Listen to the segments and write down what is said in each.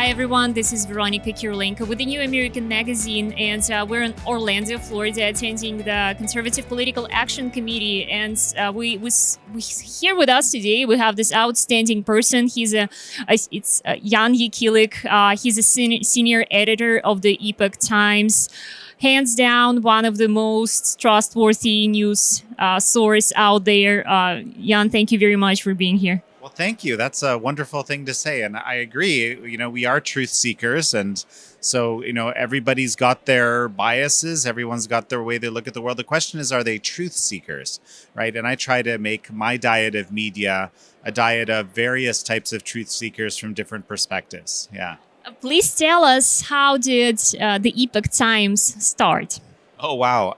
Hi everyone, this is Veronica Kirilenko with the New American Magazine, and we're in Orlando, Florida, attending the Conservative Political Action Committee. And we here with us today. We have this outstanding person. It's Jan Jekielek. He's a senior editor of the Epoch Times. Hands down, one of the most trustworthy news source out there. Jan, thank you very much for being here. Well, thank you. That's a wonderful thing to say. And I agree. We are truth seekers. And so, everybody's got their biases. Everyone's got their way they look at the world. The question is, are they truth seekers? Right. And I try to make my diet of media a diet of various types of truth seekers from different perspectives. Yeah. Please tell us, how did the Epoch Times start? Oh, wow.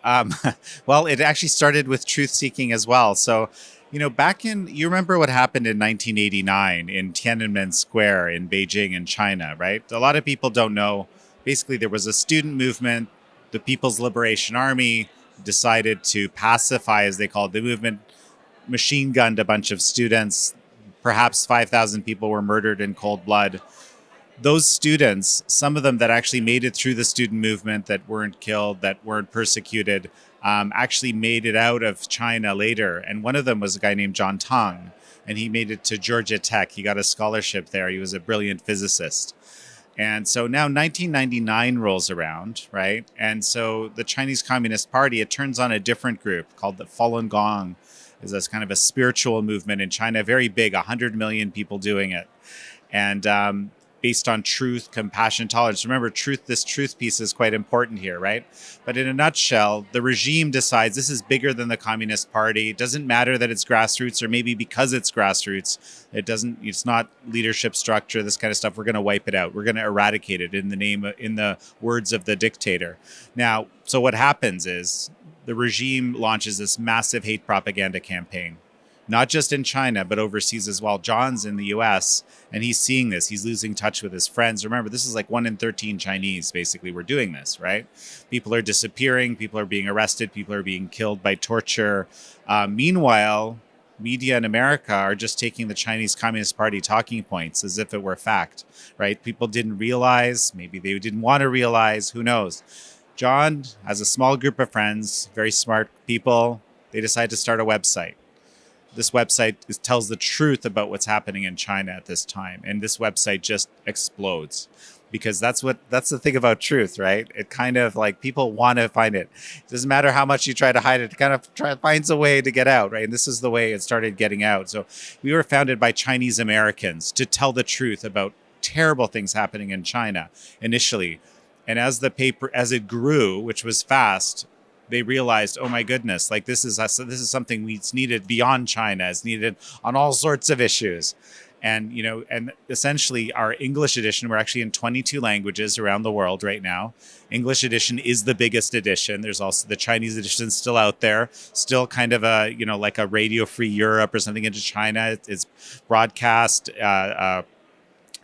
Well, it actually started with truth seeking as well. So, you remember what happened in 1989 in Tiananmen Square in Beijing in China, right? A lot of people don't know. Basically, there was a student movement. The People's Liberation Army decided to pacify, as they called it, the movement, machine gunned a bunch of students. Perhaps 5,000 people were murdered in cold blood. Those students, some of them that actually made it through the student movement, that weren't killed, that weren't persecuted, actually made it out of China later. And one of them was a guy named John Tong, and he made it to Georgia Tech. He got a scholarship there. He was a brilliant physicist. And so now 1999 rolls around, right? And so the Chinese Communist Party, it turns on a different group called the Falun Gong. Is this kind of a spiritual movement in China, very big, 100 million people doing it. And based on truth, compassion, tolerance. Remember, this truth piece is quite important here, right? But in a nutshell, the regime decides this is bigger than the Communist Party. It doesn't matter that it's grassroots, or maybe because it's grassroots, it's not leadership structure, this kind of stuff. We're going to wipe it out. We're going to eradicate it in the words of the dictator. Now, so what happens is the regime launches this massive hate propaganda campaign. Not just in China, but overseas as well. John's in the US, and he's seeing this. He's losing touch with his friends. Remember, this is like 1 in 13 Chinese, basically, were doing this, right? People are disappearing. People are being arrested. People are being killed by torture. Meanwhile, media in America are just taking the Chinese Communist Party talking points as if it were fact, right? People didn't realize. Maybe they didn't want to realize. Who knows? John has a small group of friends, very smart people. They decide to start a website. This website tells the truth about what's happening in China at this time. And this website just explodes, because that's the thing about truth, right? It kind of like, people want to find it. It doesn't matter how much you try to hide it, it kind of finds a way to get out, right? And this is the way it started getting out. So we were founded by Chinese Americans to tell the truth about terrible things happening in China initially. And as it grew, which was fast, they realized, oh my goodness, like this is something that's needed beyond China. It's needed on all sorts of issues. And, and essentially our English edition, we're actually in 22 languages around the world right now. English edition is the biggest edition. There's also the Chinese edition still out there, still kind of like a Radio Free Europe or something into China. It's broadcast,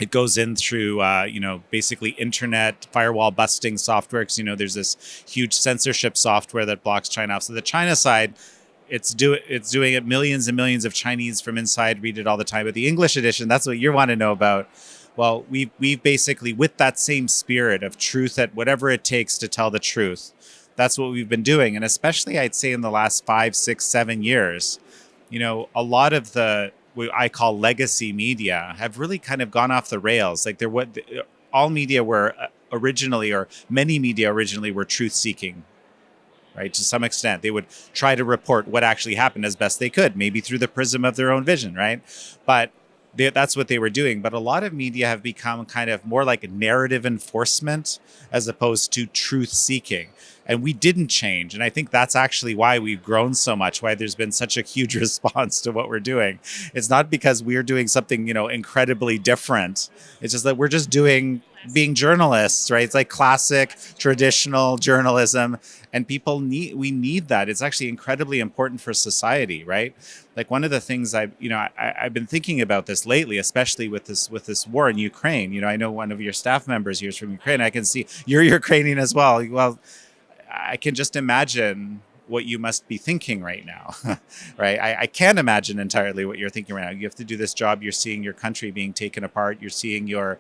it goes in through, basically internet firewall busting software. Because, there's this huge censorship software that blocks China off. So the China side, it's doing it. Millions and millions of Chinese from inside read it all the time. But the English edition, that's what you want to know about. Well, we've basically, with that same spirit of truth, at whatever it takes to tell the truth, that's what we've been doing. And especially, I'd say in the last 5, 6, 7 years, a lot of what I call legacy media have really kind of gone off the rails. Like all media were originally, or many media originally, were truth seeking, right? To some extent, they would try to report what actually happened as best they could, maybe through the prism of their own vision, right? But that's what they were doing. But a lot of media have become kind of more like narrative enforcement as opposed to truth seeking. And we didn't change. And I think that's actually why we've grown so much, why there's been such a huge response to what we're doing. It's not because we're doing something, incredibly different. It's just that we're just being journalists, right? It's like classic, traditional journalism. And we need that. It's actually incredibly important for society, right? Like one of the things I've been thinking about this lately, especially with this war in Ukraine. I know one of your staff members here is from Ukraine. I can see you're Ukrainian as well. Well, I can just imagine what you must be thinking right now, right? I can't imagine entirely what you're thinking right now. You have to do this job. You're seeing your country being taken apart. You're seeing your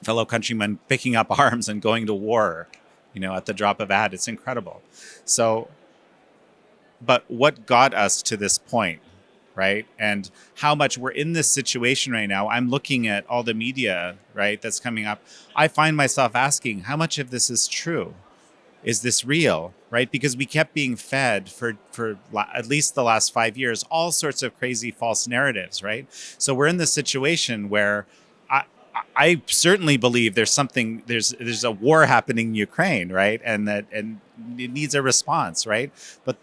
fellow countrymen picking up arms and going to war, at the drop of a hat. It's incredible. So, but what got us to this point, right? And how much we're in this situation right now. I'm looking at all the media, right, that's coming up. I find myself asking, how much of this is true? Is this real, right? Because we kept being fed for at least the last 5 years, all sorts of crazy false narratives, right? So we're in this situation where I certainly believe there's a war happening in Ukraine, right? And it needs a response, right? But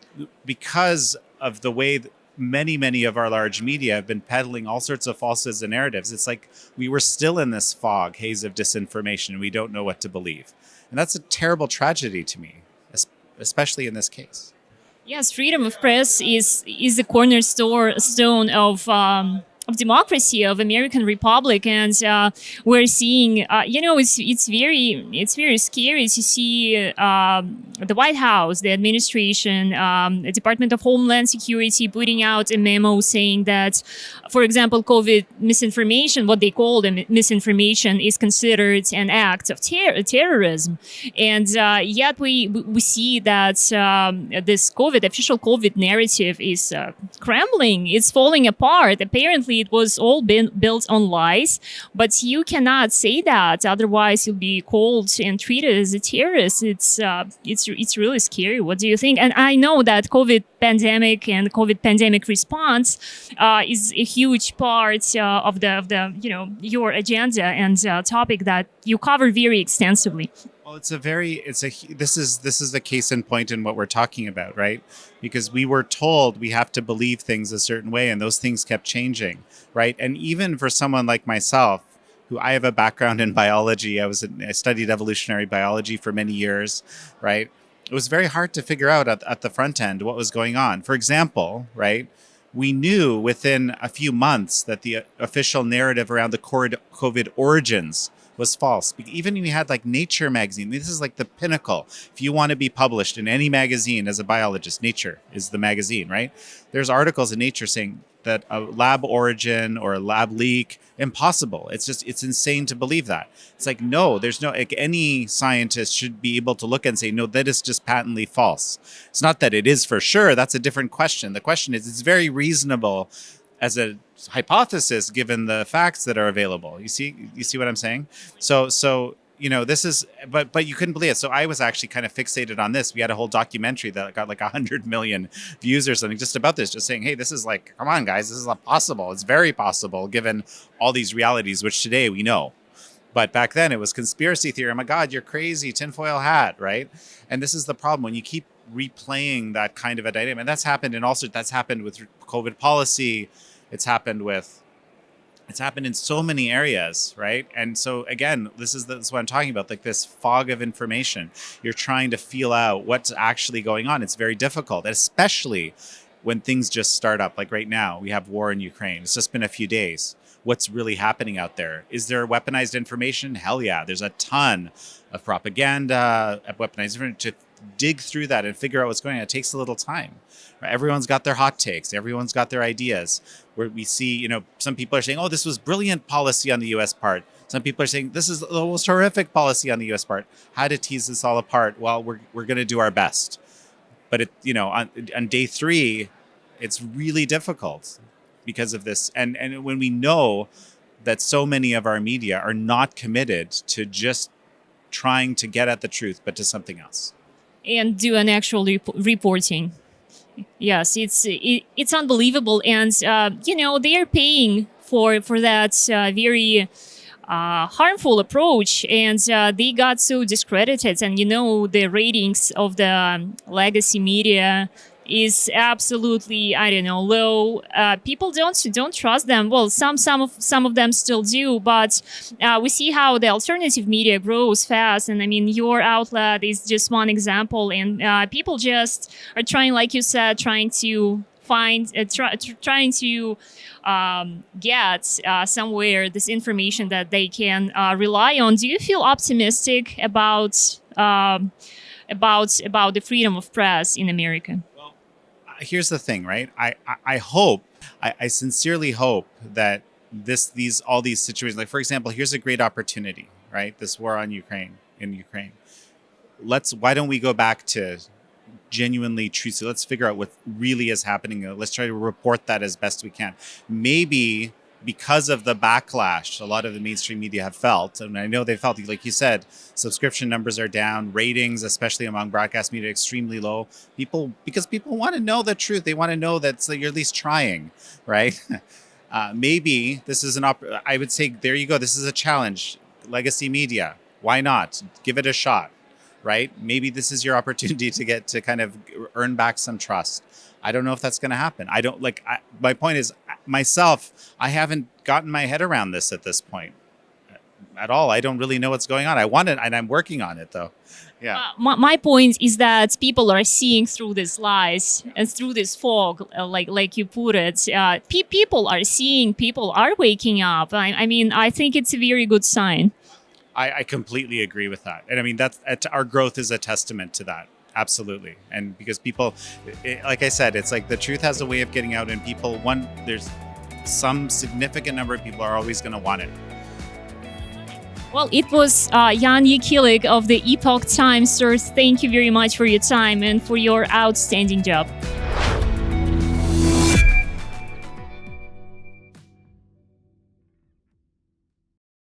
because of the way many of our large media have been peddling all sorts of falsehoods and narratives, it's like we were still in this haze of disinformation. We don't know what to believe. And that's a terrible tragedy to me, especially in this case. Yes, freedom of press is the cornerstone of democracy, of American Republic, and we're seeing, it's very scary to see the White House, the administration, the Department of Homeland Security putting out a memo saying that, for example, COVID misinformation, what they call the misinformation, is considered an act of terrorism, and yet we see that this official COVID narrative is crumbling, it's falling apart. Apparently, it was all been built on lies, but you cannot say that, otherwise you'll be called and treated as a terrorist. It's really scary. What do you think? And I know that COVID pandemic response is a huge part of the your agenda and topic that you cover very extensively. Well, this is the case in point in what we're talking about, right? Because we were told we have to believe things a certain way, and those things kept changing, right? And even for someone like myself, who I have a background in biology, I studied evolutionary biology for many years, right? It was very hard to figure out at the front end what was going on. For example, right? We knew within a few months that the official narrative around the COVID origins was false. Even we had like Nature magazine. This is like the pinnacle. If you want to be published in any magazine as a biologist, Nature is the magazine, right? There's articles in Nature saying that a lab origin or a lab leak, impossible. It's insane to believe that. It's like, no, there's no, like any scientist should be able to look and say, no, that is just patently false. It's not that it is for sure. That's a different question. The question is, it's very reasonable as a hypothesis given the facts that are available. You see what I'm saying? So this is, but you couldn't believe it. So I was actually kind of fixated on this. We had a whole documentary that got like 100 million views or something just about this, just saying, hey, this is like, come on guys, this is possible. It's very possible given all these realities, which today we know. But back then it was conspiracy theory. Oh my God, you're crazy, tinfoil hat, right? And this is the problem when you keep replaying that kind of a dynamic. And that's happened that's happened with COVID policy. It's happened in so many areas, right? And so again, this is what I'm talking about, like this fog of information. You're trying to feel out what's actually going on. It's very difficult, especially when things just start up. Like right now, we have war in Ukraine. It's just been a few days. What's really happening out there? Is there weaponized information? Hell yeah. There's a ton of propaganda, weaponized information. To dig through that and figure out what's going on, it takes a little time. Everyone's got their hot takes. Everyone's got their ideas. Where we see, some people are saying, oh, this was brilliant policy on the U.S. part. Some people are saying this is the most horrific policy on the U.S. part. How to tease this all apart? Well, we're going to do our best. But on day 3, it's really difficult because of this. And when we know that so many of our media are not committed to just trying to get at the truth, but to something else. And do an actual reporting. Yes, it's unbelievable, and they are paying for that very harmful approach, and they got so discredited. And the ratings of the legacy media is absolutely, I don't know, low. People don't trust them. Well, some of them still do, but we see how the alternative media grows fast. And I mean, your outlet is just one example. And people just are trying, like you said, trying to find, trying to get somewhere this information that they can rely on. Do you feel optimistic about the freedom of press in America? Here's the thing, right? I sincerely hope that all these situations, like for example, here's a great opportunity, right? This war on Ukraine in Ukraine. Why don't we go back to genuinely true? So let's figure out what really is happening. Let's try to report that as best we can. Maybe because of the backlash a lot of the mainstream media have felt, and I know they felt, like you said, subscription numbers are down, ratings, especially among broadcast media, extremely low. Because people want to know the truth. They want to know that you're at least trying, right? Maybe this is I would say, there you go. This is a challenge. Legacy media. Why not? Give it a shot, right? Maybe this is your opportunity to kind of earn back some trust. I don't know if that's going to happen. My point is, myself, I haven't gotten my head around this at this point at all. I don't really know what's going on. I want it, and I'm working on it, though. Yeah. My point is that people are seeing through these lies and through this fog, like you put it. People are seeing, people are waking up. I mean, I think it's a very good sign. I completely agree with that. And I mean, our growth is a testament to that. Absolutely. And because people, like I said, it's like the truth has a way of getting out, and there's some significant number of people are always going to want it. Well, it was Jan Jekielek of the Epoch Times. Sir, thank you very much for your time and for your outstanding job.